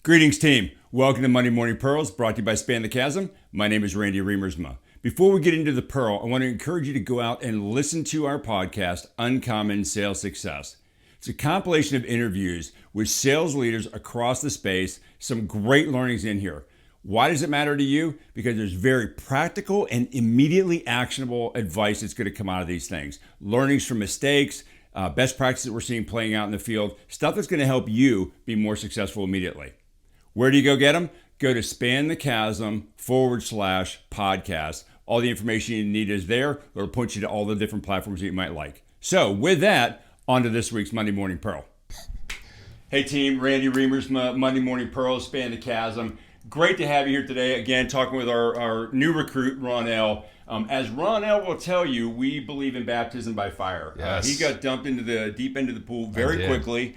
Greetings, team. Welcome to Monday Morning Pearls, brought to you by Span the Chasm. My name is Randy Remersma. Before we get into the Pearl, I want to encourage you to go out and listen to our podcast, Uncommon Sales Success. It's a compilation of interviews with sales leaders across the space, some great learnings in here. Why does it matter to you? Because there's very practical and immediately actionable advice that's going to come out of these things. Learnings from mistakes, best practices we're seeing playing out in the field, stuff that's going to help you be more successful immediately. Where do you go get them? Go to spanthechasm.com/podcast. All the information you need is there. It'll point you to all the different platforms that you might like. So with that, on to this week's Monday Morning Pearl. Hey team, Randy Remersma, Monday Morning Pearl, Span the Chasm. Great to have you here today. Again, talking with our new recruit, Ronnell. As Ronnell will tell you, we believe in baptism by fire. Yes. He got dumped into the deep end of the pool very quickly.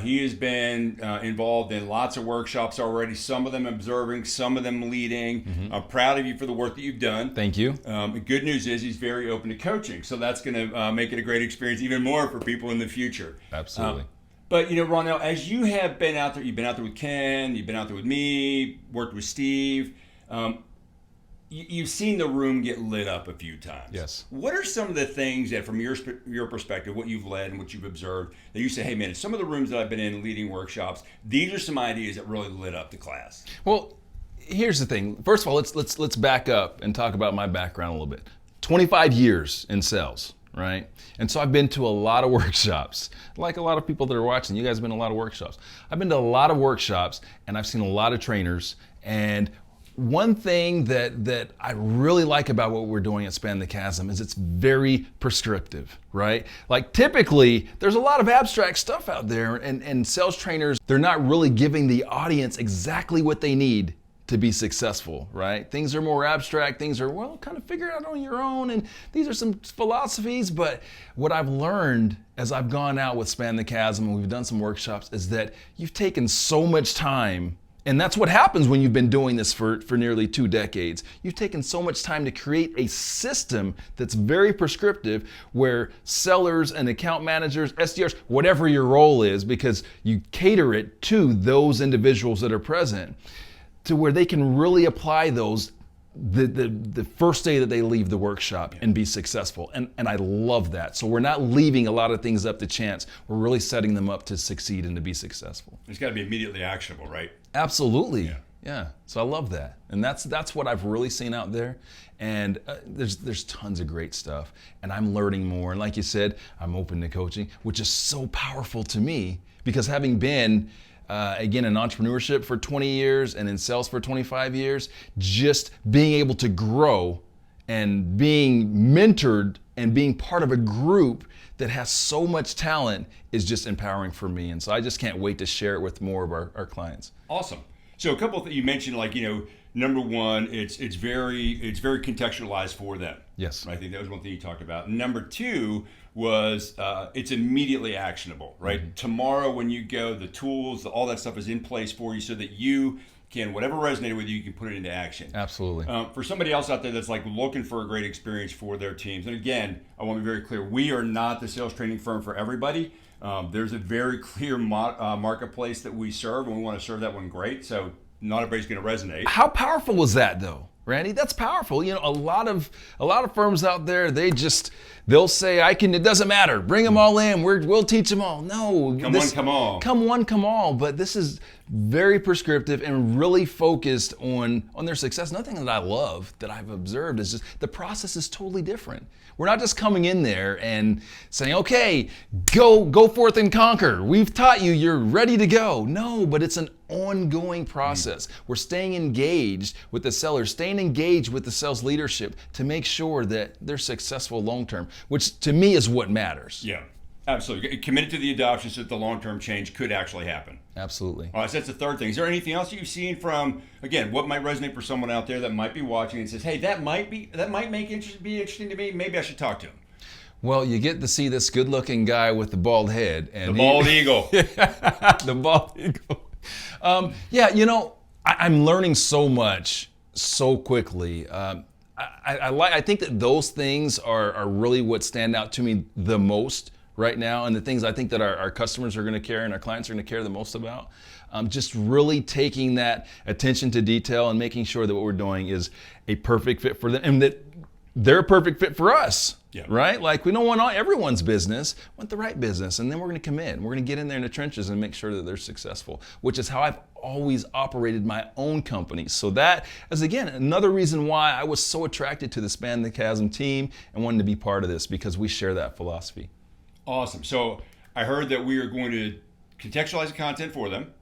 He has been involved in lots of workshops already, some of them observing, some of them leading. Mm-hmm. I'm proud of you for the work that you've done. Thank you. The good news is he's very open to coaching, so that's going to make it a great experience even more for people in the future. Absolutely. But, you know, Ronnell, as you have been out there, you've been out there with Ken, you've been out there with me, worked with Steve, you've seen the room get lit up a few times. Yes. What are some of the things that, from your perspective, what you've led and what you've observed, that you say, hey, man, in some of the rooms that I've been in leading workshops, these are some ideas that really lit up the class? Well, here's the thing. First of all, let's back up and talk about my background a little bit. 25 years in sales, right? And so I've been to a lot of workshops, like a lot of people that are watching. You guys have been to a lot of workshops. I've been to a lot of workshops, and I've seen a lot of trainers. And one thing that I really like about what we're doing at Span the Chasm is it's very prescriptive, right? Like typically, there's a lot of abstract stuff out there, and sales trainers, they're not really giving the audience exactly what they need to be successful, right? Things are more abstract, things are, well, kind of figure it out on your own, and these are some philosophies, but what I've learned as I've gone out with Span the Chasm and we've done some workshops is that you've taken so much time. And that's what happens when you've been doing this for nearly 2 decades. You've taken so much time to create a system that's very prescriptive where sellers and account managers, SDRs, whatever your role is, because you cater it to those individuals that are present, to where they can really apply those the first day that they leave the workshop and be successful. And I love that. So we're not leaving a lot of things up to chance. We're really setting them up to succeed and to be successful. It's got to be immediately actionable, right? Absolutely. Yeah. So I love that. And that's what I've really seen out there. And there's tons of great stuff. And I'm learning more. And like you said, I'm open to coaching, which is so powerful to me because having been again, in entrepreneurship for 20 years and in sales for 25 years, just being able to grow and being mentored and being part of a group that has so much talent is just empowering for me. And so I just can't wait to share it with more of our clients. Awesome. So a couple of things you mentioned, like, you know, number one, it's very contextualized for them. Yes. I think that was one thing you talked about. Number two was it's immediately actionable, right? Mm-hmm. Tomorrow when you go, the tools, all that stuff is in place for you so that you can, whatever resonated with you, you can put it into action. Absolutely. For somebody else out there that's like looking for a great experience for their teams, and again, I want to be very clear, we are not the sales training firm for everybody. There's a very clear marketplace that we serve, and we want to serve that one great. So not everybody's going to resonate. How powerful was that, though, Randy? That's powerful. You know, a lot of firms out there, they'll say, it doesn't matter. Bring them all in. We'll teach them all. No. Come all. Come one, come all. But this is very prescriptive and really focused on their success. Nothing that I love that I've observed is just the process is totally different. We're not just coming in there and saying, okay, go forth and conquer. We've taught you, you're ready to go. No, but it's an ongoing process. We're staying engaged with the sellers, staying engaged with the sales leadership to make sure that they're successful long-term, which to me is what matters. Yeah, absolutely. Committed to the adoption so that the long-term change could actually happen. Absolutely. All right, so that's the third thing. Is there anything else you've seen from, again, what might resonate for someone out there that might be watching and says, hey, that might be interesting to me. Maybe I should talk to him. Well, you get to see this good-looking guy with the bald head. And the bald eagle. The bald eagle. Yeah, you know, I'm learning so much so quickly. I think that those things are really what stand out to me the most, right now, and the things I think that our customers are going to care and our clients are going to care the most about. Just really taking that attention to detail and making sure that what we're doing is a perfect fit for them and that they're a perfect fit for us. Yeah. Right? Like we don't want everyone's business, we want the right business, and then we're going to come in. We're going to get in there in the trenches and make sure that they're successful, which is how I've always operated my own company. So that is, again, another reason why I was so attracted to the Span the Chasm team and wanted to be part of this, because we share that philosophy. Awesome. So I heard that we are going to contextualize the content for them.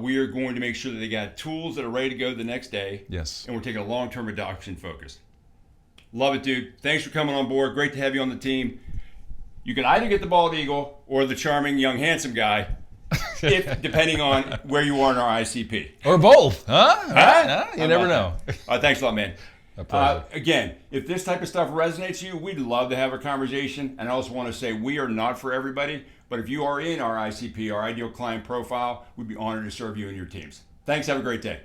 We are going to make sure that they got tools that are ready to go the next day. Yes. And we're taking a long-term adoption focus. Love it, dude. Thanks for coming on board. Great to have you on the team. You can either get the bald eagle or the charming, young, handsome guy, depending on where you are in our ICP. Or both, huh? You never know. Thanks a lot, man. A pleasure. Again, if this type of stuff resonates with you, we'd love to have a conversation. And I also want to say we are not for everybody, but if you are in our ICP, our ideal client profile, we'd be honored to serve you and your teams. Thanks. Have a great day.